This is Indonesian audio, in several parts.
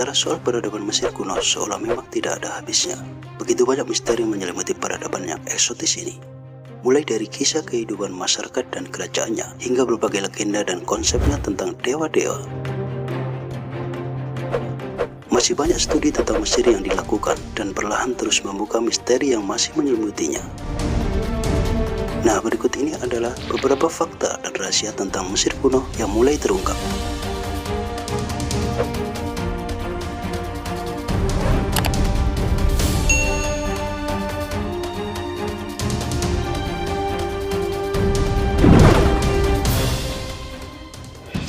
Bicara soal peradaban Mesir kuno seolah memang tidak ada habisnya. Begitu banyak misteri menyelimuti peradaban yang eksotis ini. Mulai dari kisah kehidupan masyarakat dan kerajaannya, hingga berbagai legenda dan konsepnya tentang dewa-dewa. Masih banyak studi tentang Mesir yang dilakukan dan perlahan terus membuka misteri yang masih menyelimutinya. Nah, berikut ini adalah beberapa fakta dan rahasia tentang Mesir kuno yang mulai terungkap.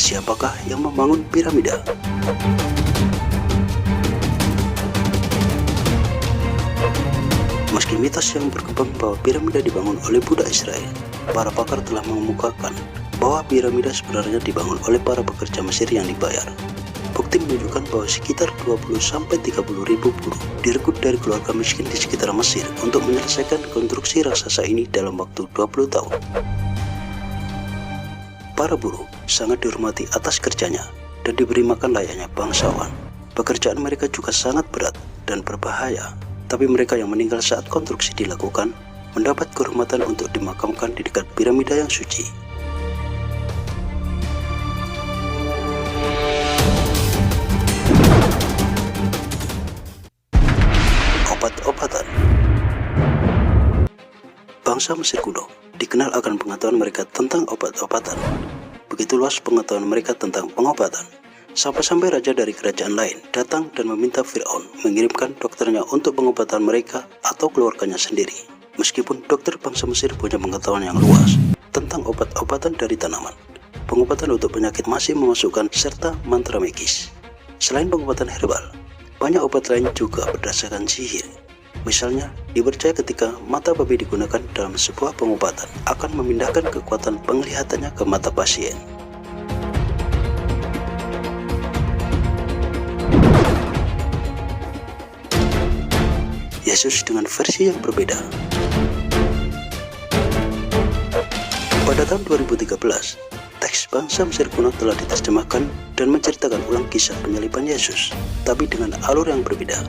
Siapakah yang membangun piramida? Meski mitos yang berkembang bahwa piramida dibangun oleh budak Israel, para pakar telah mengemukakan bahwa piramida sebenarnya dibangun oleh para pekerja Mesir yang dibayar. Bukti menunjukkan bahwa sekitar 20-30 ribu buruh direkrut dari keluarga miskin di sekitar Mesir untuk menyelesaikan konstruksi raksasa ini dalam waktu 20 tahun. Para buruh sangat dihormati atas kerjanya dan diberi makan layaknya bangsawan. Pekerjaan mereka juga sangat berat dan berbahaya. Tapi mereka yang meninggal saat konstruksi dilakukan mendapat kehormatan untuk dimakamkan di dekat piramida yang suci. Obat-obatan. Bangsa Mesir kuno dikenal akan pengetahuan mereka tentang obat-obatan. Begitu luas pengetahuan mereka tentang pengobatan, sampai-sampai raja dari kerajaan lain datang dan meminta Fir'aun mengirimkan dokternya untuk pengobatan mereka atau keluarganya sendiri. Meskipun dokter bangsa Mesir punya pengetahuan yang luas tentang obat-obatan dari tanaman, pengobatan untuk penyakit masih memasukkan serta mantra magis. Selain pengobatan herbal, banyak obat lain juga berdasarkan sihir. Misalnya, dipercaya ketika mata babi digunakan dalam sebuah pengobatan akan memindahkan kekuatan penglihatannya ke mata pasien. Yesus dengan versi yang berbeda. Pada tahun 2013, teks bangsa Mesir kuno telah diterjemahkan dan menceritakan ulang kisah penyaliban Yesus, tapi dengan alur yang berbeda.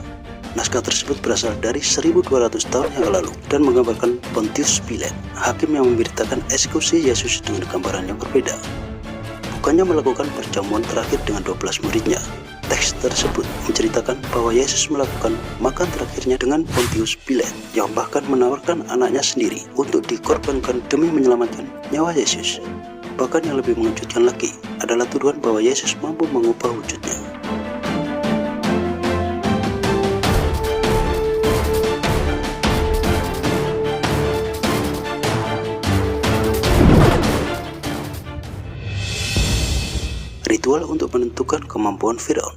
Naskah tersebut berasal dari 1200 tahun yang lalu dan menggambarkan Pontius Pilate, hakim yang memberitakan eksekusi Yesus dengan gambaran yang berbeda. Bukannya melakukan perjamuan terakhir dengan 12 muridnya, teks tersebut menceritakan bahwa Yesus melakukan makan terakhirnya dengan Pontius Pilate yang bahkan menawarkan anaknya sendiri untuk dikorbankan demi menyelamatkan nyawa Yesus. Bahkan yang lebih mengejutkan lagi adalah tuduhan bahwa Yesus mampu mengubah wujudnya. Ritual untuk menentukan kemampuan Firaun.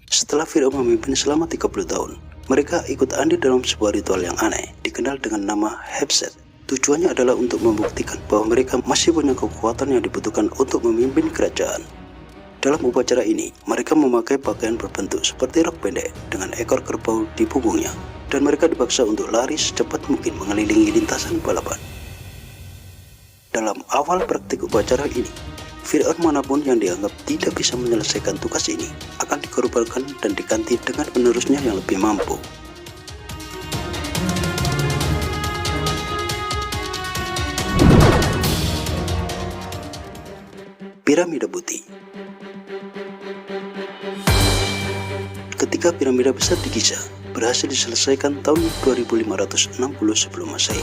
Setelah Firaun memimpin selama 30 tahun, mereka ikut andil dalam sebuah ritual yang aneh, dikenal dengan nama Hebset. Tujuannya adalah untuk membuktikan bahwa mereka masih punya kekuatan yang dibutuhkan untuk memimpin kerajaan. Dalam upacara ini, mereka memakai pakaian berbentuk seperti rok pendek dengan ekor kerbau di punggungnya, dan mereka dipaksa untuk lari secepat mungkin mengelilingi lintasan balapan. Dalam awal praktik upacara ini, Fir'aun manapun yang dianggap tidak bisa menyelesaikan tugas ini akan dikorbankan dan diganti dengan penerusnya yang lebih mampu. Piramida Putih. Ketika piramida besar di Giza berhasil diselesaikan tahun 2560 sebelum Masehi,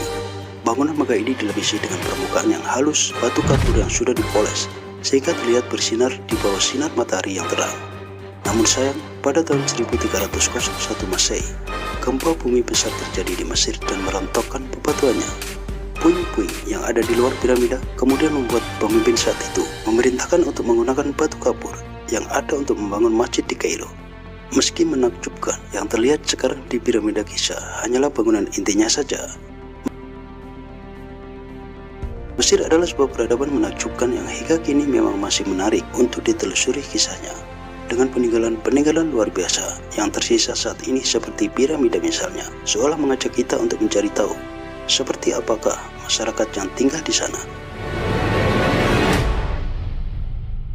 bangunan megah ini dilapisi dengan permukaan yang halus batu kapur yang sudah dipoles sehingga terlihat bersinar di bawah sinar matahari yang terang. Namun sayang, pada tahun 1301 Masehi, gempa bumi besar terjadi di Mesir dan merontokkan bebatuannya. Puing-puing yang ada di luar piramida kemudian membuat pemimpin saat itu memerintahkan untuk menggunakan batu kapur yang ada untuk membangun masjid di Kairo. Meski menakjubkan, yang terlihat sekarang di piramida Giza hanyalah bangunan intinya saja. Mesir adalah sebuah peradaban menakjubkan yang hingga kini memang masih menarik untuk ditelusuri kisahnya. Dengan peninggalan luar biasa yang tersisa saat ini seperti piramida misalnya, seolah mengajak kita untuk mencari tahu seperti apakah masyarakat yang tinggal di sana.